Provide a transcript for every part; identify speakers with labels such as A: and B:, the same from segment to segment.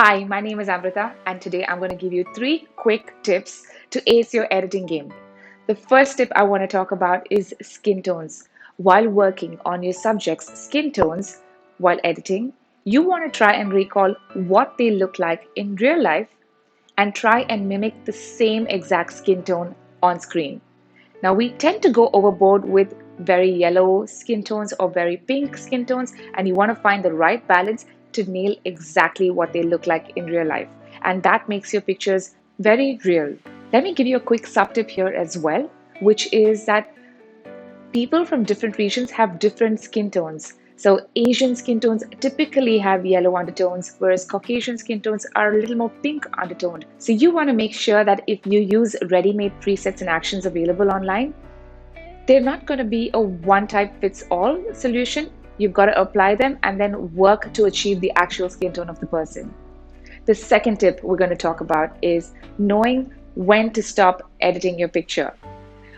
A: Hi, my name is Amrita, and today I'm going to give you three quick tips to ace your editing game. The first tip I want to talk about is skin tones. While working on your subject's skin tones while editing, you want to try and recall what they look like in real life and try and mimic the same exact skin tone on screen. Now, we tend to go overboard with very yellow skin tones or very pink skin tones, and you want to find the right balance to nail exactly what they look like in real life. And that makes your pictures very real. Let me give you a quick sub tip here as well, which is that people from different regions have different skin tones. So Asian skin tones typically have yellow undertones, whereas Caucasian skin tones are a little more pink undertoned. So you want to make sure that if you use ready-made presets and actions available online, they're not going to be a one type fits all solution. You've got to apply them and then work to achieve the actual skin tone of the person. The second tip we're going to talk about is knowing when to stop editing your picture.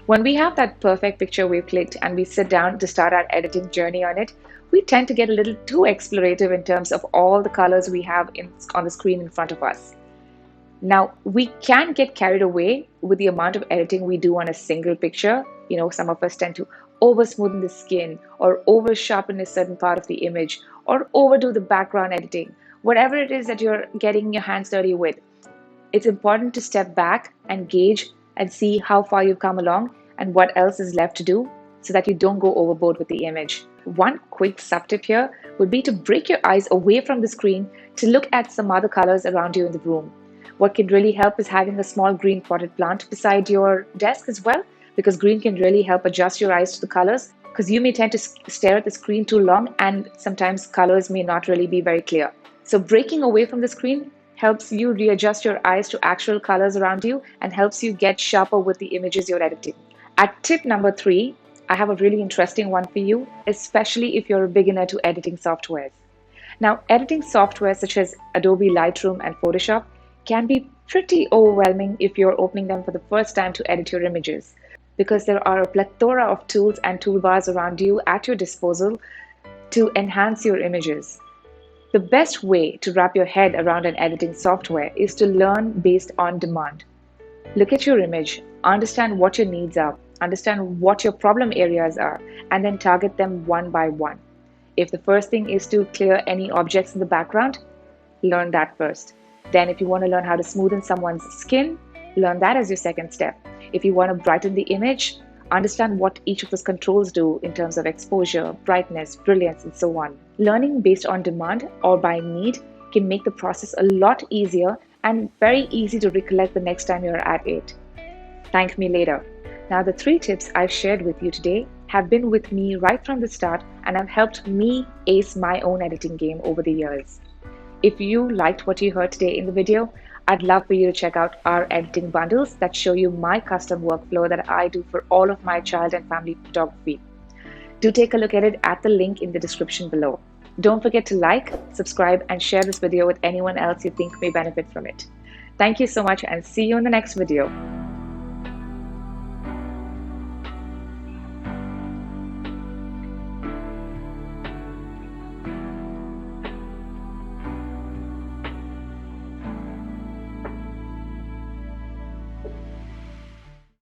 A: When we have that perfect picture we've clicked and we sit down to start our editing journey on it, we tend to get a little too explorative in terms of all the colors we have on the screen in front of us. Now, we can get carried away with the amount of editing we do on a single picture. Some of us tend to over smoothen the skin or over sharpen a certain part of the image or overdo the background editing. Whatever it is that you're getting your hands dirty with, it's important to step back and gauge and see how far you've come along and what else is left to do so that you don't go overboard with the image. One quick sub tip here would be to break your eyes away from the screen to look at some other colors around you in the room. What can really help is having a small green potted plant beside your desk as well, because green can really help adjust your eyes to the colors, because you may tend to stare at the screen too long and sometimes colors may not really be very clear. So breaking away from the screen helps you readjust your eyes to actual colors around you and helps you get sharper with the images you're editing. At tip number 3, I have a really interesting one for you, especially if you're a beginner to editing softwares. Now, editing software such as Adobe Lightroom and Photoshop can be pretty overwhelming if you're opening them for the first time to edit your images, because there are a plethora of tools and toolbars around you at your disposal to enhance your images. The best way to wrap your head around an editing software is to learn based on demand. Look at your image, understand what your needs are, understand what your problem areas are, and then target them one by one. If the first thing is to clear any objects in the background, learn that first. Then if you want to learn how to smoothen someone's skin, learn that as your second step. If you want to brighten the image, understand what each of those controls do in terms of exposure, brightness, brilliance, and so on. Learning based on demand or by need can make the process a lot easier and very easy to recollect the next time you're at it. Thank me later. Now, the 3 tips I've shared with you today have been with me right from the start and have helped me ace my own editing game over the years. If you liked what you heard today in the video, I'd love for you to check out our editing bundles that show you my custom workflow that I do for all of my child and family photography. Do take a look at it at the link in the description below. Don't forget to like, subscribe, and share this video with anyone else you think may benefit from it. Thank you so much and see you in the next video.